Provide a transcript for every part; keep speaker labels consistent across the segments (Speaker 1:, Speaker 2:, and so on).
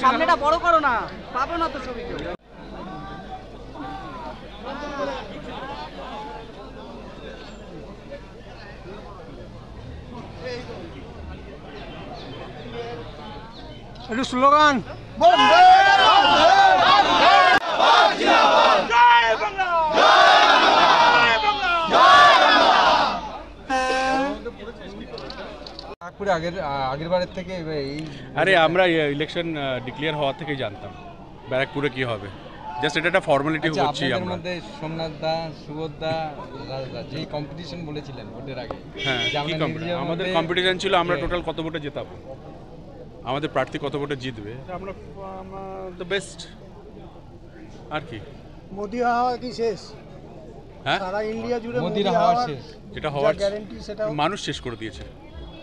Speaker 1: সামনেটা বড় করো না, পাবো না তো ছবি।
Speaker 2: একটু স্লোগান আগের বারের থেকে
Speaker 3: আরে আমরা ইলেকশন ডিক্লেয়ার হওয়ার থেকেই জানতাম ব্যারাকপুরে কি হবে, জাস্ট এটা একটা ফর্মালিটি হচ্ছে।
Speaker 2: আপনাদের মধ্যে সোমনাথ দা, সুবোধ দা, যে কম্পিটিশন বলেছিলেন ভোটের আগে,
Speaker 3: হ্যাঁ আমাদের কম্পিটিশন ছিল আমরা টোটাল কত ভোটে জেতাবো, আমাদের প্রার্থী কত ভোটে জিতবে, আমরা দ্য বেস্ট। আর কি
Speaker 4: মোদি হাওয়া কি শেষ?
Speaker 3: হ্যাঁ,
Speaker 4: সারা ইন্ডিয়া জুড়ে
Speaker 2: মোদির হাওয়া শেষ।
Speaker 3: এটা হওয়ার
Speaker 4: গ্যারান্টি সেটা
Speaker 3: মানুষ শেষ করে দিয়েছে।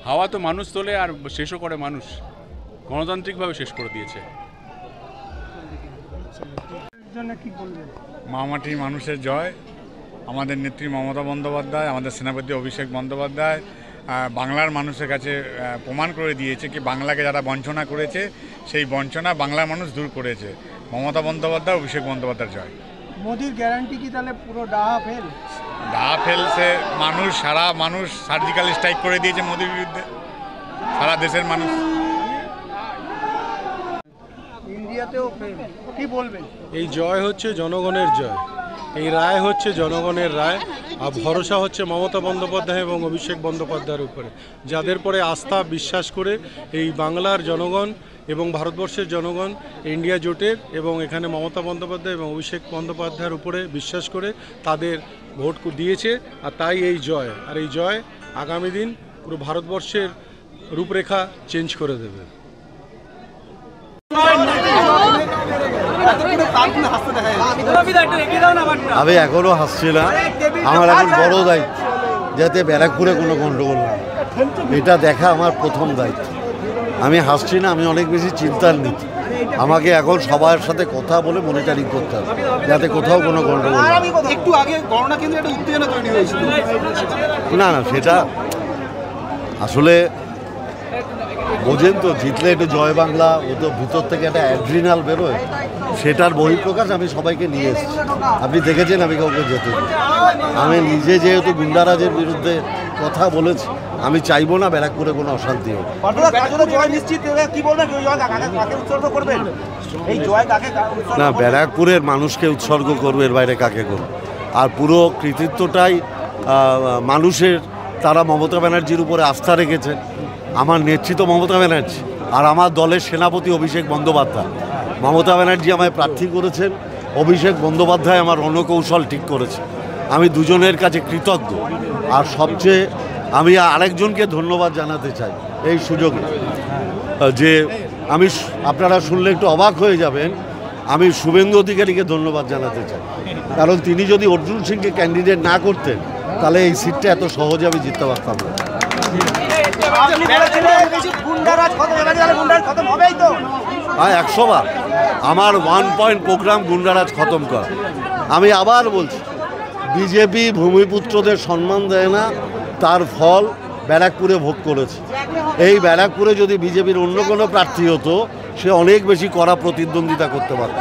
Speaker 3: হাওয়া তো মানুষ তোলে আর শেষও করে মানুষ, গণতান্ত্রিকভাবে শেষ করে দিয়েছে।
Speaker 5: মামাটির মানুষের জয়। আমাদের নেত্রী মমতা বন্দ্যোপাধ্যায়, আমাদের সেনাপতি অভিষেক বন্দ্যোপাধ্যায় বাংলার মানুষের কাছে প্রমাণ করে দিয়েছে কি বাংলাকে যারা বঞ্চনা করেছে সেই বঞ্চনা বাংলার মানুষ দূর করেছে। মমতা বন্দ্যোপাধ্যায়, অভিষেক বন্দ্যোপাধ্যায়ের জয়।
Speaker 4: মোদির গ্যারান্টি কি তাহলে পুরো ডাহা ফেল?
Speaker 5: ডাহা ফেলছে মানুষ, সারা মানুষ সার্জিক্যাল স্ট্রাইক করে দিয়েছে মোদির বিরুদ্ধে, সারা দেশের মানুষ।
Speaker 4: ইন্ডিয়াতেও ফেল, কি বলবেন?
Speaker 6: এই জয় হচ্ছে জনগণের জয়, এই রায় হচ্ছে জনগণের রায়। আর ভরসা হচ্ছে মমতা বন্দ্যোপাধ্যায় এবং অভিষেক বন্দ্যোপাধ্যায়ের উপরে, যাদের পরে আস্থা বিশ্বাস করে এই বাংলার জনগণ এবং ভারতবর্ষের জনগণ ইন্ডিয়া জোটের এবং এখানে মমতা বন্দ্যোপাধ্যায় এবং অভিষেক বন্দ্যোপাধ্যায়ের উপরে বিশ্বাস করে তাদের ভোট দিয়েছে। আর তাই এই জয়, আর এই জয় আগামী দিন পুরো ভারতবর্ষের রূপরেখা চেঞ্জ করে দেবে।
Speaker 7: আমি এখনো হাসছি না, আমার এখন বড় দায়িত্ব যাতে ব্যারাকপুরে কোনো গণ্ডগোল না, এটা দেখা আমার প্রথম দায়িত্ব। আমি হাসছি না, আমি অনেক বেশি চিন্তার নীতি। আমাকে এখন সবার সাথে কথা বলে মনিটরিং করতে হবে যাতে কোথাও কোনো গণ্ডগোল না।
Speaker 2: একটু আগে গণনা কেন্দ্রে একটা উত্তেজনা তৈরি হয়েছিল।
Speaker 7: না না, সেটা আসলে বোঝেন তো, জিতলে একটু জয় বাংলা, ও তো ভিতর থেকে একটা অ্যাড্রিনাল বেরোয়, সেটার বহিঃপ্রকাশ আমি সবাইকে নিয়ে এসেছি। আপনি দেখেছেন আমি কাউকে যেতে দিই। আমি নিজে যেহেতু গুন্ডারাজের বিরুদ্ধে কথা বলেছি, আমি চাইবো না ব্যারাকপুরে কোনো অশান্তি হোক। না, ব্যারাকপুরের মানুষকে উৎসর্গ করবে, এর বাইরে কাকে করবে? আর পুরো কৃতিত্বটাই মানুষের, তারা মমতা ব্যানার্জির উপরে আস্থা রেখেছেন। আমার নেতৃত্ব মমতা ব্যানার্জি আর আমার দলের সেনাপতি অভিষেক বন্দ্যোপাধ্যায়। মমতা ব্যানার্জি আমায় প্রার্থী করেছেন, অভিষেক বন্দ্যোপাধ্যায় আমার রণকৌশল ঠিক করেছে। আমি দুজনের কাছে কৃতজ্ঞ। আর সবচেয়ে আমি আরেকজনকে ধন্যবাদ জানাতে চাই এই সুযোগে, যে আমি, আপনারা শুনলে একটু অবাক হয়ে যাবেন, আমি শুভেন্দু অধিকারীকে ধন্যবাদ জানাতে চাই। কারণ তিনি যদি অর্জুন সিংকে ক্যান্ডিডেট না করতেন তাহলে এই সিটটা এত সহজে আমি জিততে পারতাম না। হ্যাঁ, 100 বার আমার 1 পয়েন্ট প্রোগ্রাম গুন্ডারাজ খতম করা। আমি আবার বলছি, বিজেপি ভূমিপুত্রদের সম্মান দেয় না, তার ফল ব্যারাকপুরে ভোগ করেছে। এই ব্যারাকপুরে যদি বিজেপির অন্য কোনো প্রার্থী হতো, সে অনেক বেশি কড়া প্রতিদ্বন্দ্বিতা করতে পারত।